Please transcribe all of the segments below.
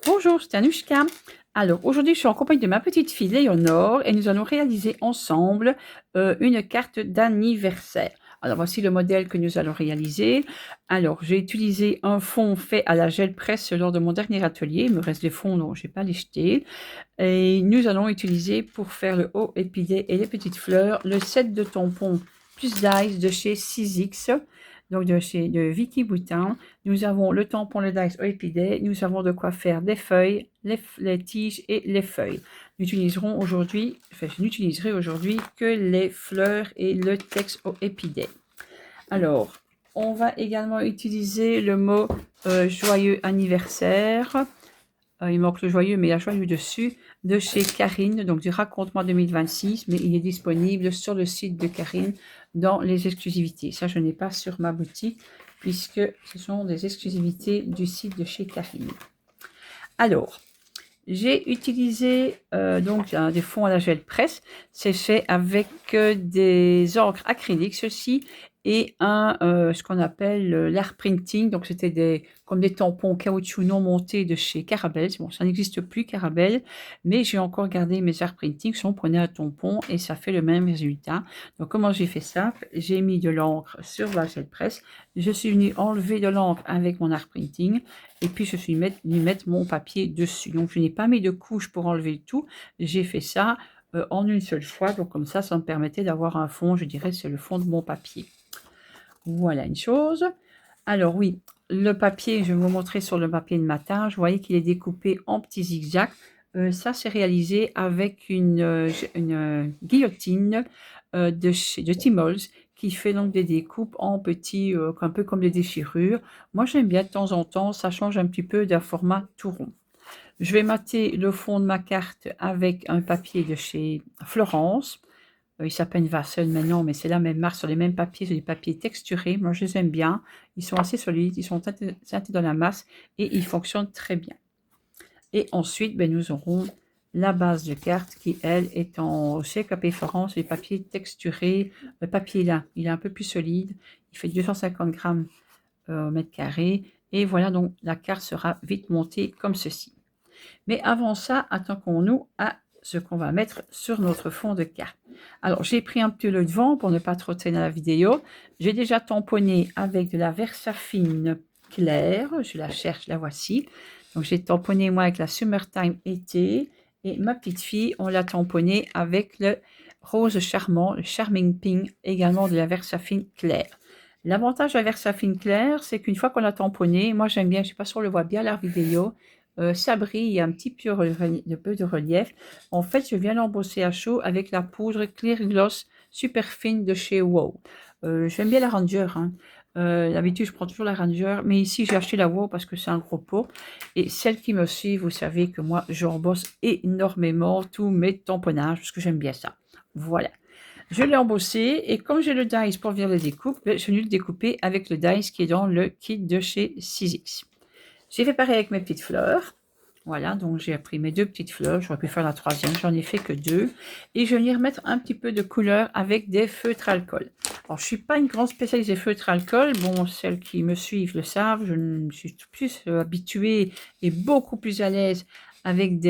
Bonjour, c'est Anushka. Alors, aujourd'hui, je suis en compagnie de ma petite fille Léonore et nous allons réaliser ensemble une carte d'anniversaire. Alors, voici le modèle que nous allons réaliser. Alors, j'ai utilisé un fond fait à la gel presse lors de mon dernier atelier. Il me reste des fonds, donc je n'ai pas les jeter. Et nous allons utiliser pour faire le haut épilé et les petites fleurs le set de tampons plus Dice de chez 6X, donc de Vicky Boutin. Nous avons le tampon, le Dice au épidé. Nous avons de quoi faire des feuilles, les tiges et les feuilles. Nous utiliserons aujourd'hui, enfin, je n'utiliserai aujourd'hui que les fleurs et le texte au épidé. Alors, on va également utiliser le mot joyeux anniversaire. Il manque le joyeux, mais il y a joyeux dessus, de chez Karine, donc du Raconte-moi 2026, mais il est disponible sur le site de Karine dans les exclusivités. Ça, je n'ai pas sur ma boutique, puisque ce sont des exclusivités du site de chez Karine. Alors, j'ai utilisé donc des fonds à la gel presse. C'est fait avec des encres acryliques, ceci, et ce qu'on appelle l'art printing. Donc, c'était comme des tampons caoutchouc non montés de chez Carabelle. Bon, ça n'existe plus, Carabelle, mais j'ai encore gardé mes art printing. On prenait un tampon et ça fait le même résultat. Donc, comment j'ai fait ça? J'ai mis de l'encre sur la gel presse. Je suis venue enlever de l'encre avec mon art printing. Et puis, je suis venue mettre mon papier dessus. Donc, je n'ai pas mis de couche pour enlever le tout. J'ai fait ça en une seule fois. Donc, comme ça me permettait d'avoir un fond. Je dirais c'est le fond de mon papier. Voilà une chose. Alors oui, le papier, je vais vous montrer sur le papier de matin. Vous voyez qu'il est découpé en petits zigzags. Ça, c'est réalisé avec une guillotine de Timols qui fait donc des découpes en petits, un peu comme des déchirures. Moi, j'aime bien de temps en temps, ça change un petit peu d'un format tout rond. Je vais mater le fond de ma carte avec un papier de chez Florence. Il s'appelle Vassel maintenant, mais c'est la même marque, sur les mêmes papiers, c'est des papiers texturés. Moi, je les aime bien. Ils sont assez solides, ils sont teintés dans la masse et ils fonctionnent très bien. Et ensuite, nous aurons la base de carte qui, elle, est en chez Capé Florence, les papiers texturés. Le papier là, il est un peu plus solide. Il fait 250 grammes au mètre carré. Et voilà, donc la carte sera vite montée comme ceci. Mais avant ça, attaquons-nous à ce qu'on va mettre sur notre fond de carte. Alors, j'ai pris un petit peu de vent pour ne pas trop traîner la vidéo. J'ai déjà tamponné avec de la Versafine claire. Je la cherche, la voici. Donc, j'ai tamponné moi avec la Summertime été. Et ma petite fille, on l'a tamponné avec le rose charmant, le Charming Pink, également de la Versafine claire. L'avantage de la Versafine claire, c'est qu'une fois qu'on l'a tamponné, moi j'aime bien, je ne sais pas si on le voit bien la vidéo, ça brille, il y a un petit peu de relief. En fait, je viens l'embosser à chaud avec la poudre Clear Gloss super fine de chez Wow. J'aime bien la Ranger. Hein. D'habitude, je prends toujours la Ranger, mais ici, j'ai acheté la Wow parce que c'est un gros pot. Et celles qui me suivent, vous savez que moi, j'embosse énormément tous mes tamponnages parce que j'aime bien ça. Voilà. Je l'ai embossé et comme j'ai le dice pour venir le découper, je vais le découper avec le dice qui est dans le kit de chez 6X. J'ai fait pareil avec mes petites fleurs. Voilà, donc j'ai pris mes deux petites fleurs. J'aurais pu faire la troisième, j'en ai fait que deux. Et je vais y remettre un petit peu de couleur avec des feutres alcool. Alors, je ne suis pas une grande spécialiste des feutres alcool. Bon, celles qui me suivent le savent. Je suis plus habituée et beaucoup plus à l'aise avec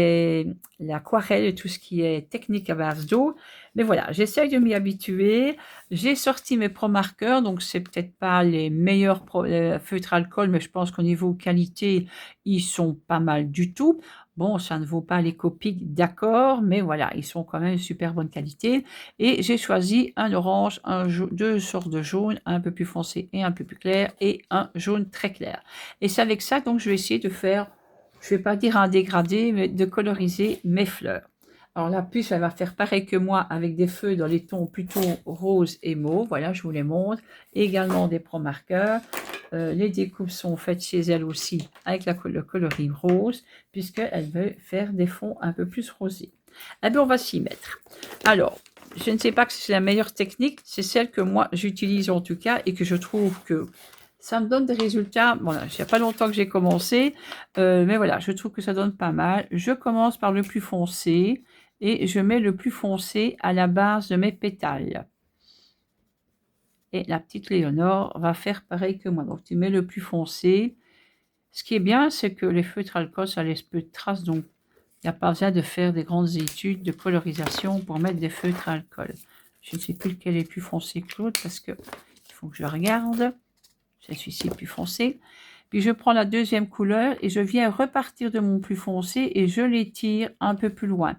l'aquarelle et tout ce qui est technique à base d'eau. Mais voilà, j'essaye de m'y habituer. J'ai sorti mes Pro Markers, donc c'est peut-être pas les meilleurs feutres alcool, mais je pense qu'au niveau qualité, ils sont pas mal du tout. Bon, ça ne vaut pas les Copic, d'accord, mais voilà, ils sont quand même de super bonne qualité. Et j'ai choisi un orange, deux sortes de jaune, un peu plus foncé et un peu plus clair, et un jaune très clair. Et c'est avec ça, donc, je vais essayer de faire, je vais pas dire un dégradé, mais de coloriser mes fleurs. Alors la puce, elle va faire pareil que moi avec des feux dans les tons plutôt rose et mauve. Voilà, je vous les montre. Et également des Pro Markers. Les découpes sont faites chez elle aussi avec le coloris rose, puisqu'elle veut faire des fonds un peu plus rosés. Eh bien, on va s'y mettre. Alors, je ne sais pas que c'est la meilleure technique, c'est celle que moi j'utilise en tout cas et que je trouve que ça me donne des résultats. Bon, là, il n'y a pas longtemps que j'ai commencé, mais voilà, je trouve que ça donne pas mal. Je commence par le plus foncé et je mets le plus foncé à la base de mes pétales. Et la petite Léonore va faire pareil que moi. Donc, tu mets le plus foncé Ce qui est bien, c'est que les feutres alcool, ça laisse peu de traces, donc il n'y a pas besoin de faire des grandes études de colorisation pour mettre des feutres à alcool. Je ne sais plus lequel est plus foncé que l'autre parce que il faut que je regarde. C'est celui-ci plus foncé. Puis je prends la deuxième couleur et je viens repartir de mon plus foncé et je l'étire un peu plus loin.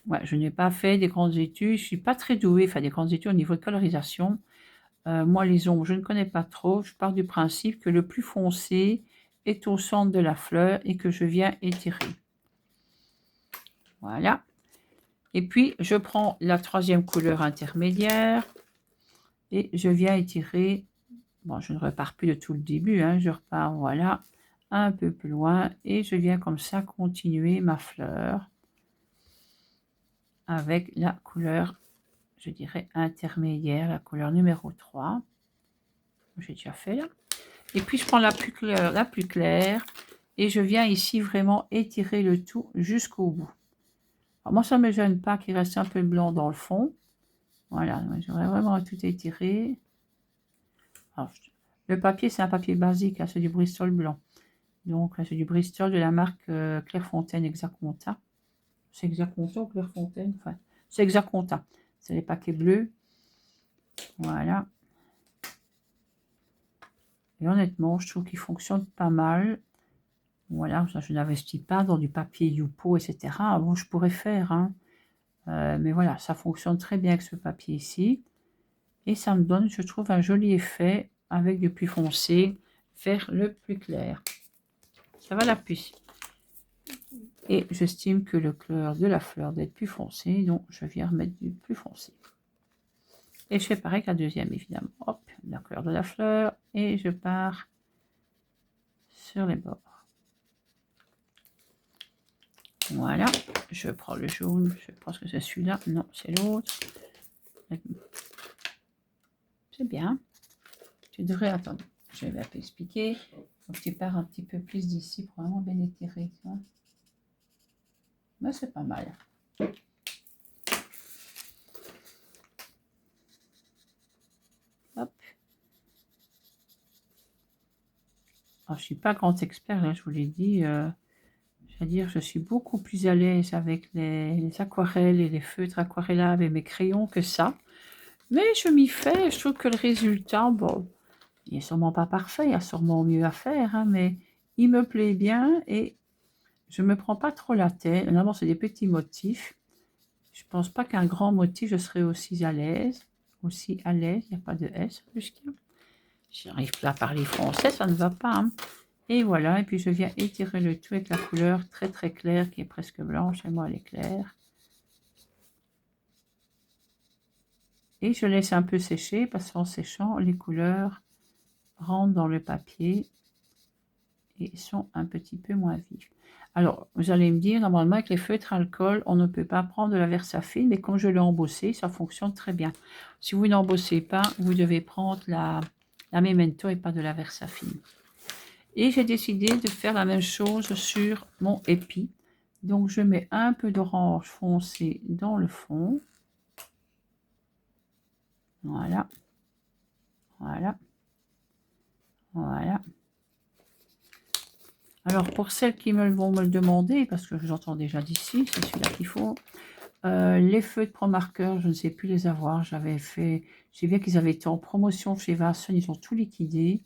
Ouais, je n'ai pas fait des grandes études, je ne suis pas très douée, enfin des grandes études au niveau de colorisation. Moi, les ombres, je ne connais pas trop. Je pars du principe que le plus foncé est au centre de la fleur et que je viens étirer. Voilà. Et puis, je prends la troisième couleur intermédiaire et je viens étirer. Bon, je ne repars plus de tout le début, hein, je repars, voilà, un peu plus loin et je viens comme ça continuer ma fleur avec la couleur, je dirais, intermédiaire, la couleur numéro 3. J'ai déjà fait là. Et puis, je prends la plus claire et je viens ici vraiment étirer le tout jusqu'au bout. Alors, moi, ça ne me gêne pas qu'il reste un peu blanc dans le fond. Voilà, j'aurais vraiment tout étiré. Alors, le papier, c'est un papier basique, hein, c'est du Bristol blanc. Donc, c'est du Bristol de la marque Clairefontaine Exaconta. C'est Exaconta ou Clairefontaine? Enfin, c'est Exaconta. C'est les paquets bleus. Voilà. Et honnêtement, je trouve qu'il fonctionne pas mal. Voilà, je n'investis pas dans du papier Youpo, etc. Bon, je pourrais faire, hein. Mais voilà, ça fonctionne très bien avec ce papier ici. Et ça me donne, je trouve, un joli effet avec du plus foncé vers le plus clair. Ça va la puce. Et j'estime que le couleur de la fleur doit être plus foncé, donc je viens remettre du plus foncé. Et je fais pareil que la deuxième, évidemment. Hop, la couleur de la fleur, et je pars sur les bords. Voilà, je prends le jaune, je pense que c'est celui-là, non, c'est l'autre. C'est bien. Tu devrais attendre, je vais t'expliquer. Donc tu pars un petit peu plus d'ici pour vraiment bien étirer, tu vois. Mais c'est pas mal. Hop. Alors, je suis pas grand expert, là, je vous l'ai dit. C'est-à-dire, je suis beaucoup plus à l'aise avec les aquarelles et les feutres aquarellables et mes crayons que ça. Mais je m'y fais, je trouve que le résultat, bon, il n'est sûrement pas parfait, il y a sûrement mieux à faire, hein, mais il me plaît bien et je ne me prends pas trop la tête. Normalement, c'est des petits motifs. Je ne pense pas qu'un grand motif, je serais aussi à l'aise. Aussi à l'aise, il n'y a pas de S plus qu'il. Je n'arrive plus à parler français, ça ne va pas. Hein. Et voilà, et puis je viens étirer le tout avec la couleur très très claire qui est presque blanche, et moi elle est claire. Et je laisse un peu sécher parce qu'en séchant, les couleurs rentrent dans le papier et sont un petit peu moins vives. Alors, vous allez me dire, normalement avec les feutres alcool, on ne peut pas prendre de la Versafine, mais comme je l'ai embossé, ça fonctionne très bien. Si vous n'embossez pas, vous devez prendre la Memento et pas de la Versafine. Et j'ai décidé de faire la même chose sur mon épi. Donc, je mets un peu d'orange foncé dans le fond. Voilà. Voilà. Voilà. Alors, pour celles qui vont me le demander, parce que j'entends déjà d'ici, c'est celui-là qu'il faut. Les feux de Promarqueur, je ne sais plus les avoir. J'avais fait... J'ai vu qu'ils avaient été en promotion chez Vasson, ils ont tout liquidé.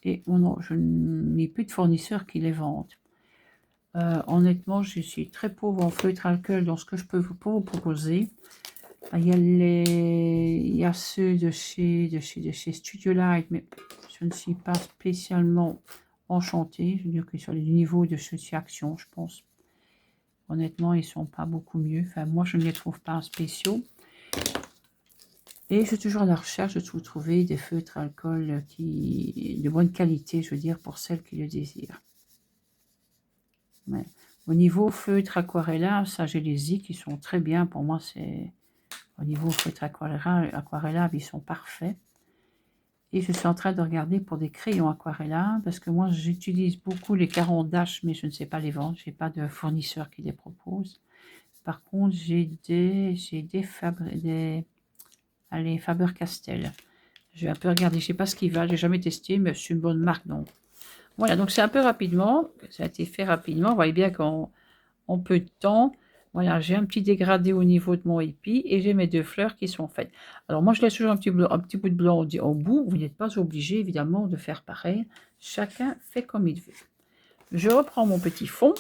Et non, je n'ai plus de fournisseurs qui les vendent. Honnêtement, je suis très pauvre en feutre alcool, donc ce que je peux vous proposer, il y a ceux de chez Studio Light, mais je ne suis pas spécialement enchantée. Je veux dire qu'ils sont du niveau de chez Action, je pense. Honnêtement, ils ne sont pas beaucoup mieux. Enfin, moi, je ne les trouve pas spéciaux. Et je suis toujours à la recherche de trouver des feutres alcool de bonne qualité, je veux dire, pour celles qui le désirent. Ouais. Au niveau feutre aquarellable, ça j'ai les i qui sont très bien. Pour moi, c'est au niveau feutre aquarellable, ils sont parfaits. Et je suis en train de regarder pour des crayons aquarellables parce que moi j'utilise beaucoup les 40 Dash, mais je ne sais pas les vendre. Je n'ai pas de fournisseur qui les propose. Par contre, j'ai des Faber-Castell. Je vais un peu regarder, je ne sais pas ce qu'il va, j'ai jamais testé, mais c'est une bonne marque, donc. Voilà, donc c'est un peu rapidement, ça a été fait rapidement, vous voyez bien qu'en peu de temps, voilà, j'ai un petit dégradé au niveau de mon épi et j'ai mes 2 fleurs qui sont faites. Alors moi, je laisse toujours un petit bout de blanc au bout, vous n'êtes pas obligé évidemment de faire pareil, chacun fait comme il veut. Je reprends mon petit fond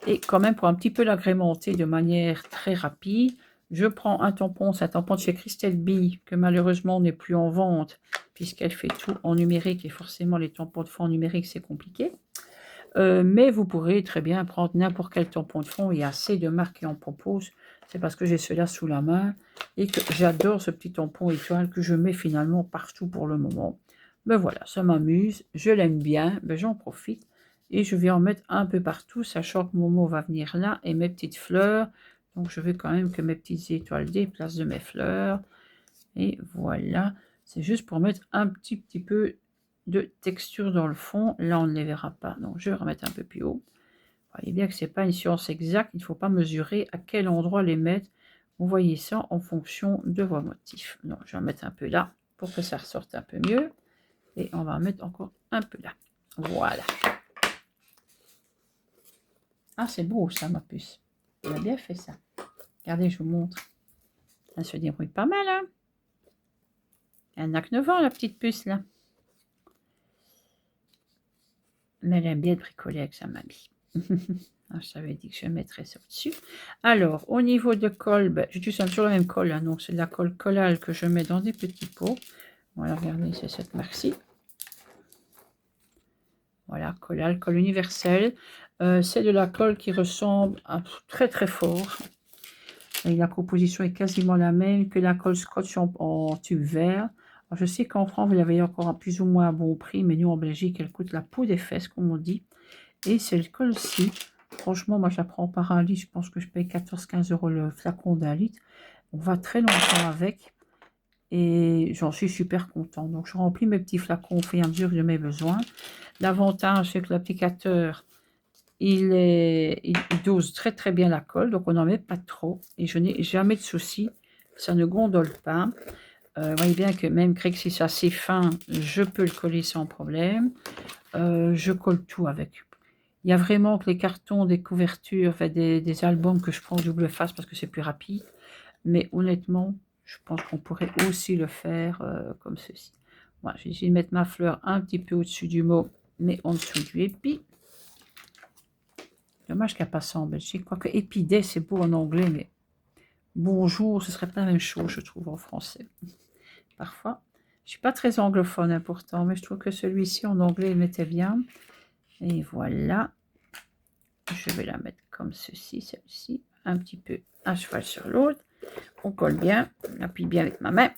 et quand même pour un petit peu l'agrémenter de manière très rapide, je prends un tampon, c'est un tampon de chez Christelle Bee que malheureusement n'est plus en vente puisqu'elle fait tout en numérique et forcément les tampons de fond en numérique c'est compliqué. Mais vous pourrez très bien prendre n'importe quel tampon de fond, il y a assez de marques qui en proposent. C'est parce que j'ai cela sous la main et que j'adore ce petit tampon étoile que je mets finalement partout pour le moment. Ben voilà, ça m'amuse, je l'aime bien, ben j'en profite et je vais en mettre un peu partout, sachant que Momo va venir là et mes petites fleurs. Donc je veux quand même que mes petites étoiles déplacent de mes fleurs. Et voilà, c'est juste pour mettre un petit peu de texture dans le fond. Là, on ne les verra pas, donc je vais remettre un peu plus haut. Vous voyez bien que ce n'est pas une science exacte, il ne faut pas mesurer à quel endroit les mettre. Vous voyez ça en fonction de vos motifs. Donc, je vais en mettre un peu là pour que ça ressorte un peu mieux. Et on va en mettre encore un peu là. Voilà. Ah, c'est beau ça, ma puce. On a bien fait ça. Regardez, je vous montre. Elle se débrouille pas mal, hein. Elle n'a que 9 ans, la petite puce, là. Mais elle aime bien bricoler avec sa mamie. Je t'avais dit que je mettrais ça au-dessus. Alors, au niveau de colle, ben, j'utilise toujours la même colle. Hein, donc, c'est de la colle collale que je mets dans des petits pots. Voilà, regardez, c'est cette marque-ci. Voilà, collale, colle universelle. C'est de la colle qui ressemble à très très fort. Et la composition est quasiment la même que la colle scotch en tube vert. Alors, je sais qu'en France, vous l'avez encore à plus ou moins à bon prix, mais nous en Belgique, elle coûte la peau des fesses, comme on dit. Et cette colle-ci, franchement, moi je la prends par un litre, je pense que je paye 14-15 € le flacon d'un litre. On va très longtemps avec et j'en suis super content. Donc je remplis mes petits flacons au fur et à mesure de mes besoins. L'avantage, c'est que l'applicateur, il dose très très bien la colle, donc on n'en met pas trop et je n'ai jamais de soucis, ça ne gondole pas. Vous voyez bien que même si c'est assez fin, je peux le coller sans problème. Je colle tout avec. Il y a vraiment que les cartons des couvertures, enfin des albums que je prends double face parce que c'est plus rapide. Mais honnêtement, je pense qu'on pourrait aussi le faire comme ceci. Voilà, j'ai essayé de mettre ma fleur un petit peu au-dessus du mot, mais en dessous du épi. Dommage qu'elle passe en Belgique. Quoique épidet, c'est beau en anglais, mais bonjour, ce serait pas la même chose, je trouve, en français. Parfois. Je suis pas très anglophone hein, pourtant, mais je trouve que celui-ci en anglais, il m'était bien. Et voilà. Je vais la mettre comme ceci, celle-ci, un petit peu à cheval sur l'autre. On colle bien, on appuie bien avec ma main.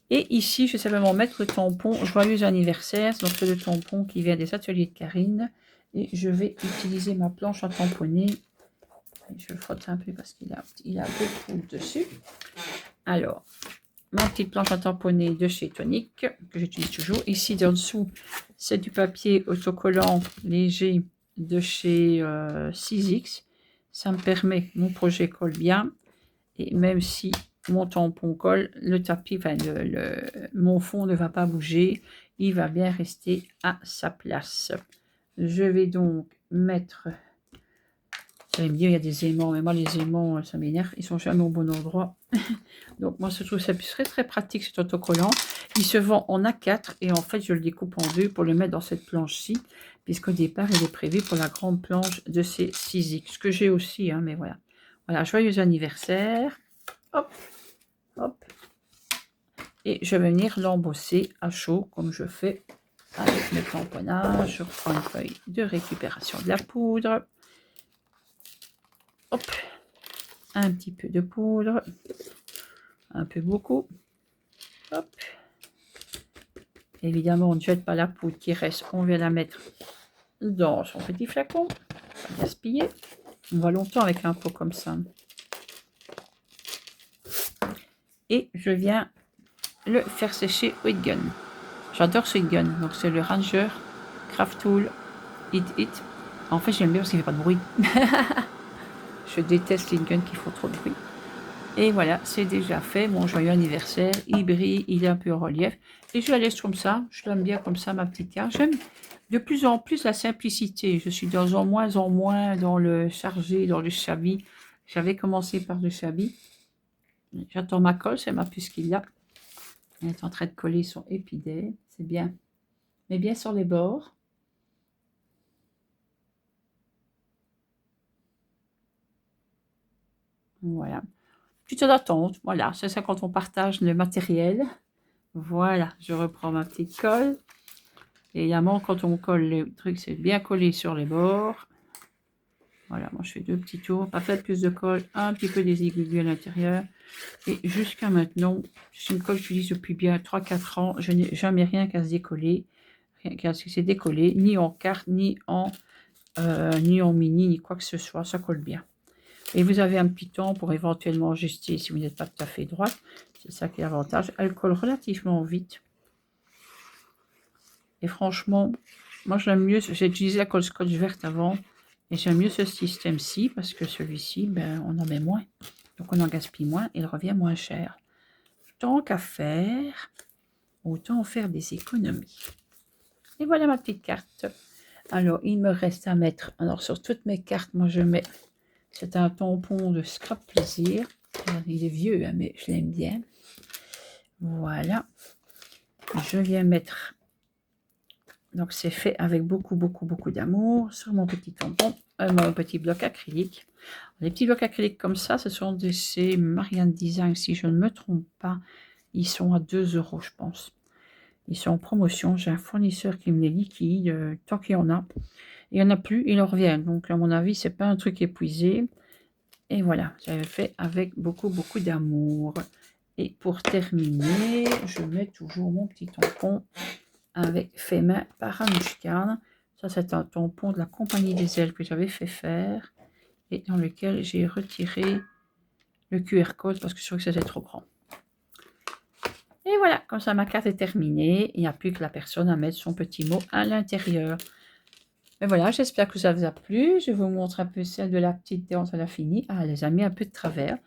Et ici, je vais simplement mettre le tampon Joyeux anniversaire. Donc, c'est le tampon qui vient des ateliers de Karine. Et je vais utiliser ma planche à tamponner. Et je le frotte un peu parce qu'il a beaucoup dessus. Alors, ma petite planche à tamponner de chez Tonic, que j'utilise toujours. Ici, en dessous, c'est du papier autocollant léger de chez 6X. Ça me permet que mon projet colle bien. Et même si mon tampon colle, le tapis, enfin mon fond ne va pas bouger. Il va bien rester à sa place. Je vais donc mettre... Vous allez me dire, il y a des aimants, mais moi les aimants, ça m'énerve, ils sont jamais au bon endroit. Donc moi je trouve ça très très pratique cet autocollant. Il se vend en A4 et en fait je le découpe en deux pour le mettre dans cette planche-ci, puisqu'au départ il est prévu pour la grande planche de ces 6X, que j'ai aussi, hein, mais voilà. Voilà, joyeux anniversaire. Hop, hop. Et je vais venir l'embosser à chaud comme je fais avec mes tamponnages. Je reprends une feuille de récupération de la poudre. Hop, un petit peu de poudre, un peu beaucoup. Hop. Évidemment, on ne jette pas la poudre qui reste, on vient la mettre dans son petit flacon, pas gaspiller. On va longtemps avec un pot comme ça. Et je viens le faire sécher au heat gun. J'adore ce heat gun, donc c'est le Ranger Craft Tool Heat. En fait, j'aime bien parce qu'il ne fait pas de bruit. Je déteste les guns qui font trop de bruit. Et voilà, c'est déjà fait. Mon joyeux anniversaire, il brille, il est un peu en relief. Et je la laisse comme ça. Je l'aime bien comme ça, ma petite carte. J'aime de plus en plus la simplicité. Je suis dans en moins dans le chargé, dans le chabi. J'avais commencé par le chabi. J'attends ma colle, c'est ma puce qui l'a. Elle est en train de coller son épidée. C'est bien. Mais bien sur les bords. Voilà. Petite d'attente. Voilà, c'est ça quand on partage le matériel. Voilà, je reprends ma petite colle. Et évidemment, quand on colle les trucs, c'est bien collé sur les bords. Voilà, moi je fais 2 petits tours. Pas fait plus de colle, un petit peu des aiguilles à l'intérieur. Et jusqu'à maintenant, c'est une colle que j'utilise depuis bien 3-4 ans. Je n'ai jamais rien qu'à se décoller. Rien qu'à se décoller, ni en carte, ni en mini, ni quoi que ce soit. Ça colle bien. Et vous avez un petit temps pour éventuellement ajuster si vous n'êtes pas tout à fait droite. C'est ça qui est l'avantage. Elle colle relativement vite. Et franchement, moi j'aime mieux, j'ai utilisé la colle scotch verte avant, et j'aime mieux ce système-ci, parce que celui-ci, ben, on en met moins. Donc on en gaspille moins, et il revient moins cher. Tant qu'à faire, autant en faire des économies. Et voilà ma petite carte. Alors, il me reste à mettre, alors sur toutes mes cartes, moi je mets, c'est un tampon de Scrap Plaisir. Il est vieux, hein, mais je l'aime bien. Voilà. Je viens mettre, donc c'est fait avec beaucoup d'amour sur mon petit tampon, mon petit bloc acrylique. Les petits blocs acryliques comme ça, ce sont de ces Marianne Design, si je ne me trompe pas. Ils sont à 2 €, je pense. Ils sont en promotion. J'ai un fournisseur qui me les liquide tant qu'il y en a. Il n'y en a plus, ils en reviennent. Donc, à mon avis, c'est pas un truc épuisé. Et voilà, j'avais fait avec beaucoup d'amour. Et pour terminer, je mets toujours mon petit tampon avec fait main par Anouchka. Ça, c'est un tampon de la Compagnie des Ailes que j'avais fait faire et dans lequel j'ai retiré le QR code parce que je trouvais que c'était trop grand. Et voilà, comme ça ma carte est terminée. Il n'y a plus que la personne à mettre son petit mot à l'intérieur. Mais voilà, j'espère que ça vous a plu. Je vous montre un peu celle de la petite dent à la finie. Ah, elle les a mis un peu de travers.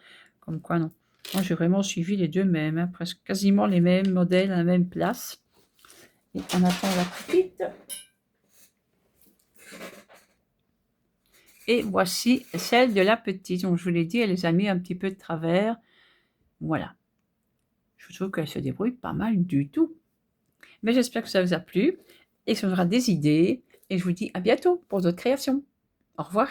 Comme quoi, non. Moi, j'ai vraiment suivi les deux mêmes. Hein, presque quasiment les mêmes modèles à la même place. Et on attend la petite. Et voici celle de la petite. Donc, je vous l'ai dit, elle les a mis un petit peu de travers. Voilà. Je trouve qu'elle se débrouille pas mal du tout. Mais j'espère que ça vous a plu et que ça vous aura des idées. Et je vous dis à bientôt pour d'autres créations. Au revoir.